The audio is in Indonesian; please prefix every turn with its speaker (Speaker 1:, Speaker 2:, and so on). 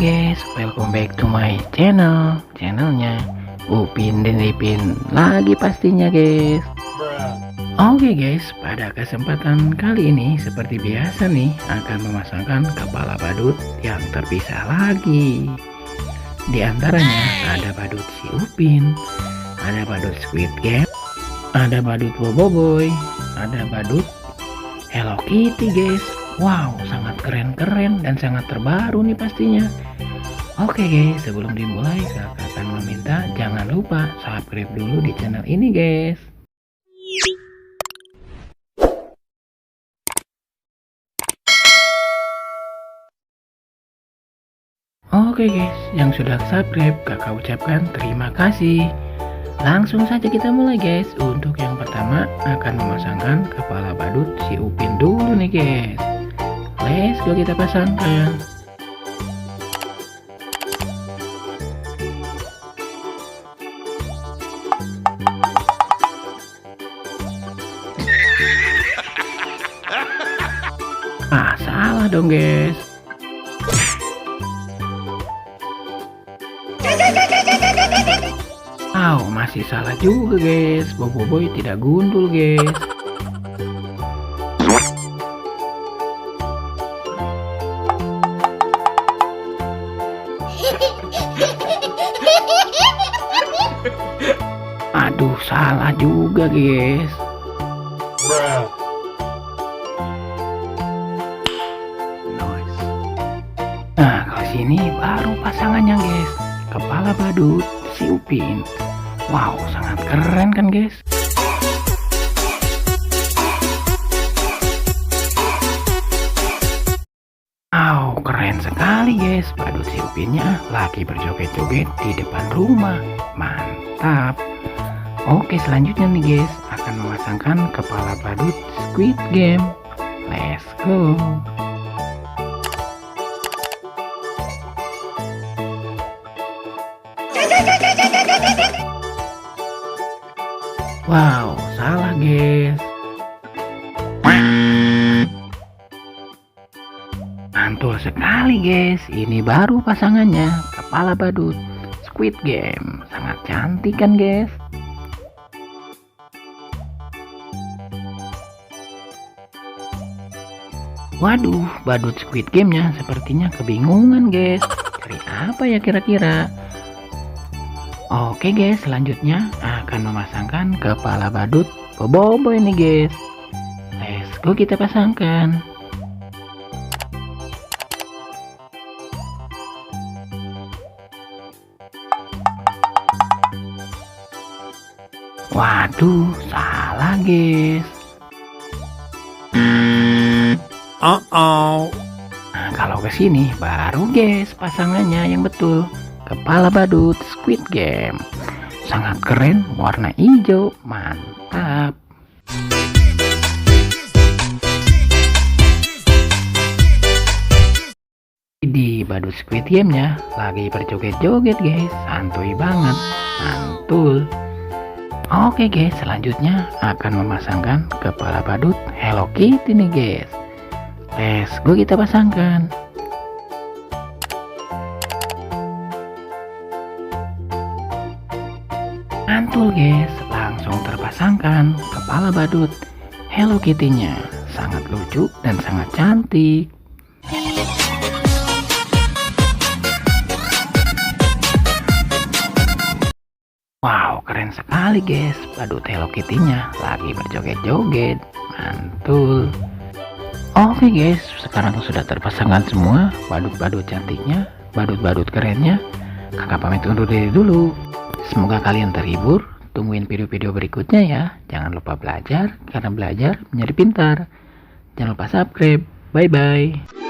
Speaker 1: guys, welcome back to my channelnya Upin dan Ipin lagi pastinya guys. Oke guys, pada kesempatan kali ini seperti biasa nih akan memasangkan kepala badut yang terpisah lagi. Di antaranya ada badut si Upin, ada badut Squid Game, ada badut Boboiboy, ada badut Hello Kitty guys. Wow, sangat keren-keren dan sangat terbaru nih pastinya. Oke guys, sebelum dimulai kakak akan meminta jangan lupa subscribe dulu di channel ini guys. Oke guys, yang sudah subscribe kakak ucapkan terima kasih. Langsung saja kita mulai guys. Untuk yang pertama akan memasangkan kepala badut si Upin dulu nih guys. Let's go, kita pasangkan. Salah dong guys. Masih salah juga guys. Boboiboy tidak gundul guys. Aduh, salah juga guys. Nah, kalau sini baru pasangannya guys. Kepala badut si Upin. Wow, sangat keren kan guys. Keren sekali guys. Badut si Upinnya lagi berjoget-joget di depan rumah. Mantap. Oke, selanjutnya nih guys akan memasangkan kepala badut Squid Game. Let's go. Wow, salah guys. Mantul sekali guys. Ini baru pasangannya, kepala badut Squid Game. Sangat cantik kan guys. Waduh, badut Squid Game-nya sepertinya kebingungan guys. Cari apa ya kira-kira? Oke guys, selanjutnya akan memasangkan kepala badut Boboiboy nih guys. Let's go, kita pasangkan. Waduh, salah guys. Nah, kalau ke sini baru guys pasangannya yang betul. Kepala badut Squid Game. Sangat keren, warna hijau. Mantap. Di badut Squid Game-nya lagi berjoget-joget guys. Santuy banget. Mantul. Oke guys, selanjutnya akan memasangkan kepala badut Hello Kitty nih guys. Let's go, kita pasangkan. Mantul guys, langsung terpasangkan kepala badut Hello Kitty-nya. Sangat lucu dan sangat cantik. Wow, keren sekali guys. Badut Hello Kitty-nya lagi berjoget-joget. Mantul. Oke guys, sekarang sudah terpasangkan semua badut-badut cantiknya, badut-badut kerennya. Kakak pamit undur diri dulu. Semoga kalian terhibur. Tungguin video-video berikutnya ya. Jangan lupa belajar, karena belajar menjadi pintar. Jangan lupa subscribe. Bye bye.